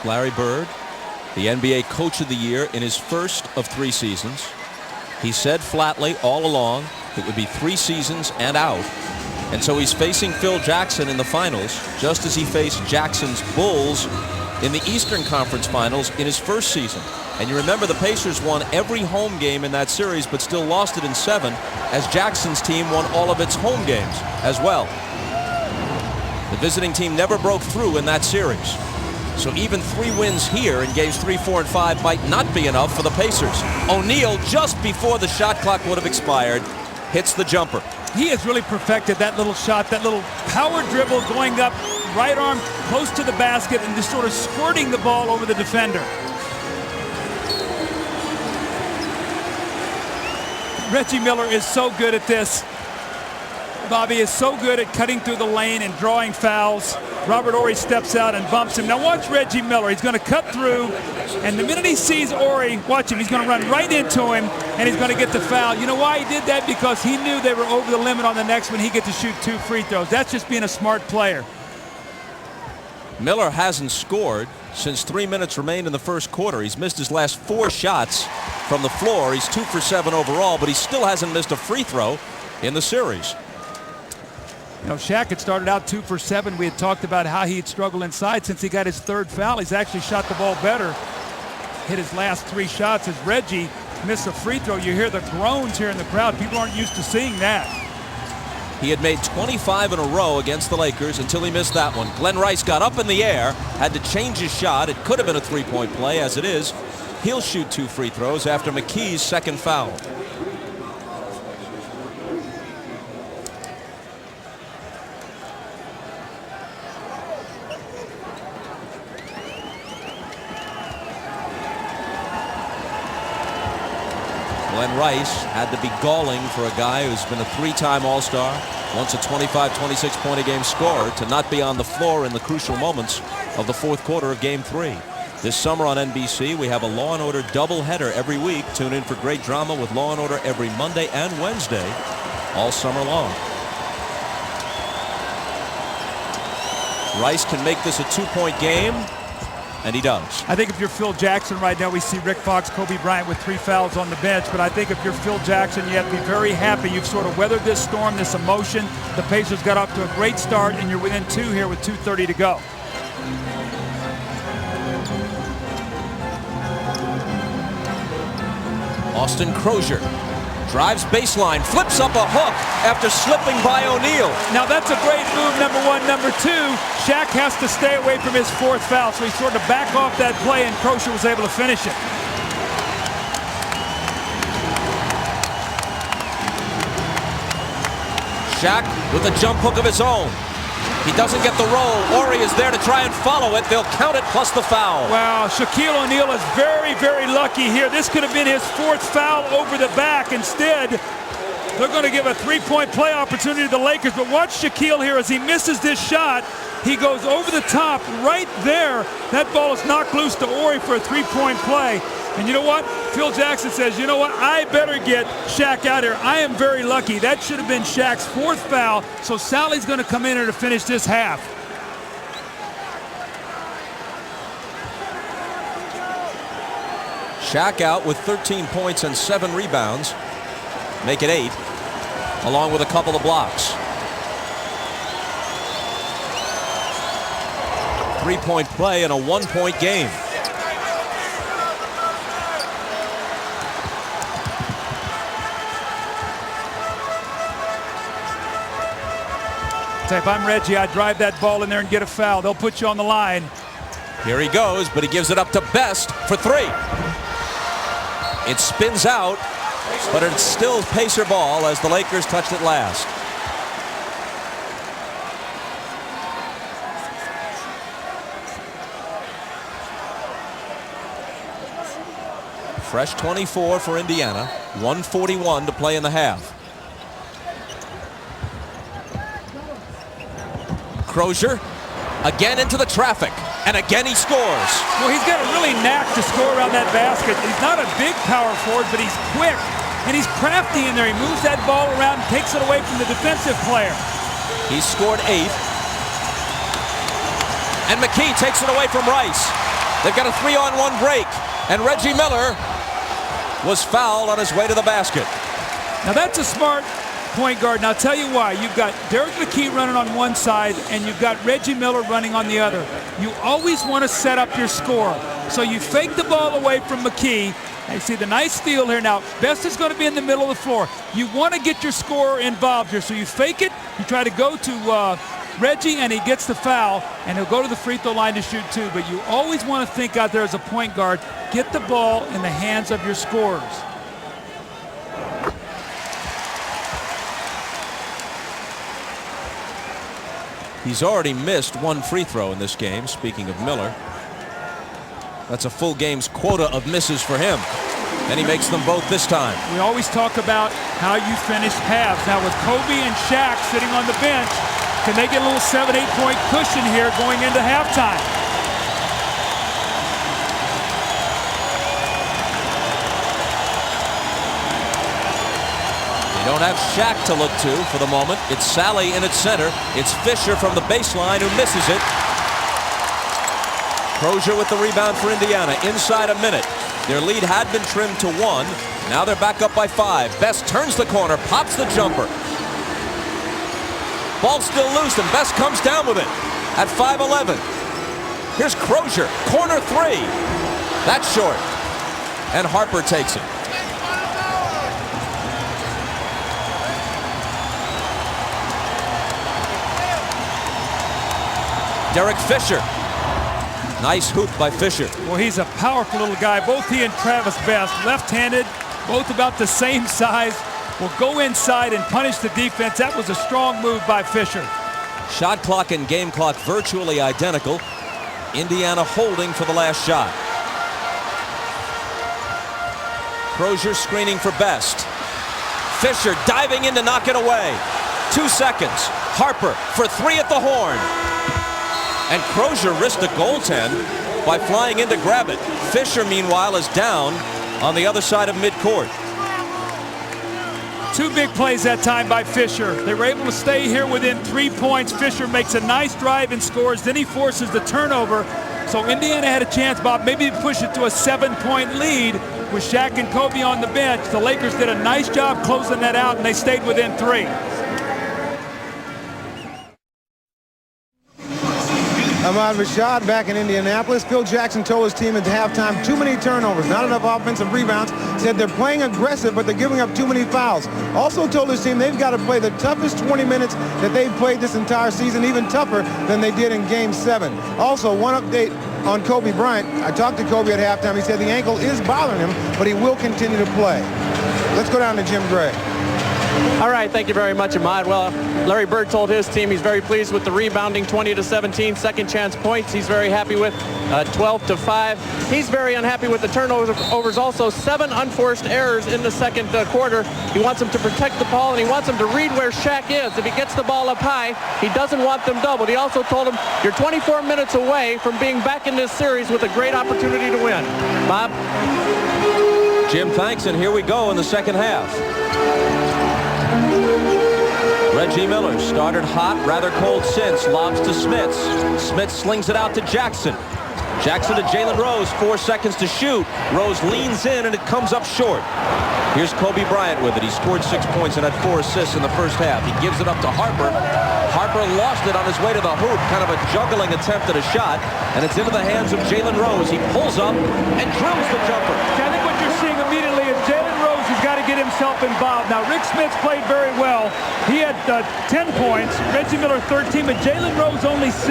Larry Bird, the NBA Coach of the Year in his first of 3 seasons. He said flatly all along it would be 3 seasons and out. And so he's facing Phil Jackson in the finals, just as he faced Jackson's Bulls in the Eastern Conference Finals in his first season. And you remember the Pacers won every home game in that series, but still lost it in 7, as Jackson's team won all of its home games as well. The visiting team never broke through in that series. So even 3 wins here in games 3, 4, and 5 might not be enough for the Pacers. O'Neal, just before the shot clock would have expired, hits the jumper. He has really perfected that little shot, that little power dribble going up, right arm close to the basket and just sort of squirting the ball over the defender. Reggie Miller is so good at this. Bobby is so good at cutting through the lane and drawing fouls. Robert Horry steps out and bumps him. Now watch Reggie Miller. He's going to cut through, and the minute he sees Horry, watch him. He's going to run right into him, and he's going to get the foul. You know why he did that? Because he knew they were over the limit on the next one. He get to shoot 2 free throws. That's just being a smart player. Miller hasn't scored since 3 minutes remained in the first quarter. He's missed his last 4 shots from the floor. He's 2 for 7 overall, but he still hasn't missed a free throw in the series. You know, Shaq had started out 2 for 7. We had talked about how he had struggled inside since he got his 3rd foul. He's actually shot the ball better. Hit his last 3 shots as Reggie missed a free throw. You hear the groans here in the crowd. People aren't used to seeing that. He had made 25 in a row against the Lakers until he missed that one. Glenn Rice got up in the air, had to change his shot. It could have been a 3-point play. As it is, he'll shoot 2 free throws after McKee's 2nd foul. Glenn Rice had to be galling for a guy who's been a 3-time All-Star, once a 25, 26-point-a-game scorer, to not be on the floor in the crucial moments of the 4th quarter of Game 3. This summer on NBC, we have a Law & Order doubleheader every week. Tune in for great drama with Law & Order every Monday and Wednesday, all summer long. Rice can make this a 2-point game, and he does. I think if you're Phil Jackson right now, we see Rick Fox, Kobe Bryant with 3 fouls on the bench. But I think if you're Phil Jackson, you have to be very happy. You've sort of weathered this storm, this emotion. The Pacers got off to a great start, and you're within 2 here with 2:30 to go. Austin Crozier drives baseline, flips up a hook after slipping by O'Neal. Now that's a great move, number 1. Number 2, Shaq has to stay away from his 4th foul, so he sort of back off that play, and Crozier was able to finish it. Shaq with a jump hook of his own. He doesn't get the roll. Horry is there to try and follow it. They'll count it plus the foul. Wow, Shaquille O'Neal is very, very lucky here. This could have been his 4th foul over the back. Instead, they're going to give a 3-point play opportunity to the Lakers. But watch Shaquille here as he misses this shot. He goes over the top right there. That ball is knocked loose to Horry for a 3-point play. And you know what? Phil Jackson says, you know what? I better get Shaq out here. I am very lucky. That should have been Shaq's 4th foul. So Sally's going to come in here to finish this half. Shaq out with 13 points and 7 rebounds. Make it 8, along with a couple of blocks. 3-point play in a 1-point game. If I'm Reggie, I'd drive that ball in there and get a foul. They'll put you on the line. Here he goes, but he gives it up to Best for 3. It spins out, but it's still Pacer ball as the Lakers touched it last. Fresh 24 for Indiana. 1:41 to play in the half. Crozier again into the traffic, and again he scores. Well, he's got a really knack to score around that basket. He's not a big power forward, but he's quick, and he's crafty in there. He moves that ball around and takes it away from the defensive player. He's scored 8. And McKee takes it away from Rice. They've got a 3-on-1 break, and Reggie Miller was fouled on his way to the basket. Now that's a smart point guard. Now I'll tell you why. You've got Derek McKee running on one side, and you've got Reggie Miller running on the other. You always want to set up your score. So you fake the ball away from McKee. And you see the nice steal here. Now, Best is going to be in the middle of the floor. You want to get your scorer involved here. So you fake it. You try to go to Reggie, and he gets the foul, and he'll go to the free throw line to shoot two. But you always want to think out there as a point guard, get the ball in the hands of your scorers. He's already missed one free throw in this game, speaking of Miller. That's a full game's quota of misses for him. And he makes them both this time. We always talk about how you finish halves. Now with Kobe and Shaq sitting on the bench, can they get a little 7-8 point cushion here going into halftime? They don't have Shaq to look to for the moment. It's Sally in its center. It's Fisher from the baseline who misses it. Crozier with the rebound for Indiana. Inside a minute. Their lead had been trimmed to 1. Now they're back up by 5. Best turns the corner, pops the jumper. Ball still loose, and Best comes down with it at 5'11". Here's Crozier, corner 3. That's short. And Harper takes it. Derek Fisher. Nice hoop by Fisher. Well, he's a powerful little guy. Both he and Travis Best, left-handed, both about the same size, will go inside and punish the defense. That was a strong move by Fisher. Shot clock and game clock virtually identical. Indiana holding for the last shot. Crozier screening for Best. Fisher diving in to knock it away. 2 seconds. Harper for 3 at the horn. And Crozier risked a goaltend by flying in to grab it. Fisher, meanwhile, is down on the other side of midcourt. 2 big plays that time by Fisher. They were able to stay here within 3 points. Fisher makes a nice drive and scores. Then he forces the turnover. So Indiana had a chance, Bob, maybe to push it to a 7-point lead with Shaq and Kobe on the bench. The Lakers did a nice job closing that out, and they stayed within 3. Ahmad Rashad back in Indianapolis. Phil Jackson told his team at halftime, too many turnovers, not enough offensive rebounds. Said they're playing aggressive, but they're giving up too many fouls. Also told his team they've got to play the toughest 20 minutes that they've played this entire season, even tougher than they did in Game 7. Also, one update on Kobe Bryant. I talked to Kobe at halftime. He said the ankle is bothering him, but he will continue to play. Let's go down to Jim Gray. All right, thank you very much, Ahmad. Well, Larry Bird told his team he's very pleased with the rebounding, 20-17, second chance points. He's very happy with 12-5. He's very unhappy with the turnovers also. 7 unforced errors in the second quarter. He wants them to protect the ball, and he wants them to read where Shaq is. If he gets the ball up high, he doesn't want them doubled. He also told him, you're 24 minutes away from being back in this series with a great opportunity to win. Bob? Jim, thanks, and here we go in the second half. Reggie Miller started hot, rather cold since. Lobs to Smits. Smits slings it out to Jackson. Jackson to Jalen Rose. 4 seconds to shoot. Rose leans in, and it comes up short. Here's Kobe Bryant with it. He scored 6 points and had 4 assists in the first half. He gives it up to Harper. Harper lost it on his way to the hoop. Kind of a juggling attempt at a shot. And it's into the hands of Jalen Rose. He pulls up and drills the jumper. I think what you're seeing immediately is Jalen Rose has got to get himself involved. Now, Rick Smits played very well. He had 10 points. Reggie Miller 13, but Jalen Rose only 6.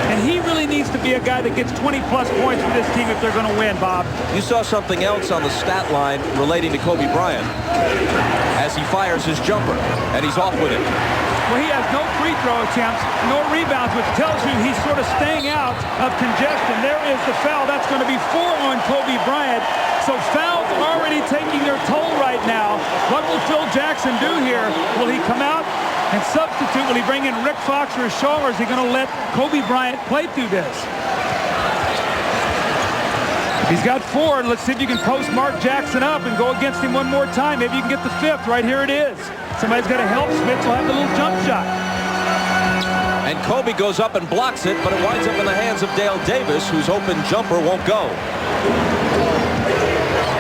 And he really needs to be a guy that gets 20-plus points for this team if they're going to win, Bob. You saw something else on the stat line relating to Kobe Bryant as he fires his jumper, and he's off with it. Well, he has no free throw attempts, no rebounds, which tells you he's sort of staying out of congestion. There is the foul. That's going to be 4 on Kobe Bryant. So fouls already taking their toll right now. What will Phil Jackson do here? Will he come out and substitute? Will he bring in Rick Fox or Shaw, or is he going to let Kobe Bryant play through this? He's got 4. Let's see if you can post Mark Jackson up and go against him one more time. Maybe you can get the 5th. Right here it is. Somebody's got to help. Smith will have the little jump shot. And Kobe goes up and blocks it, but it winds up in the hands of Dale Davis, whose open jumper won't go.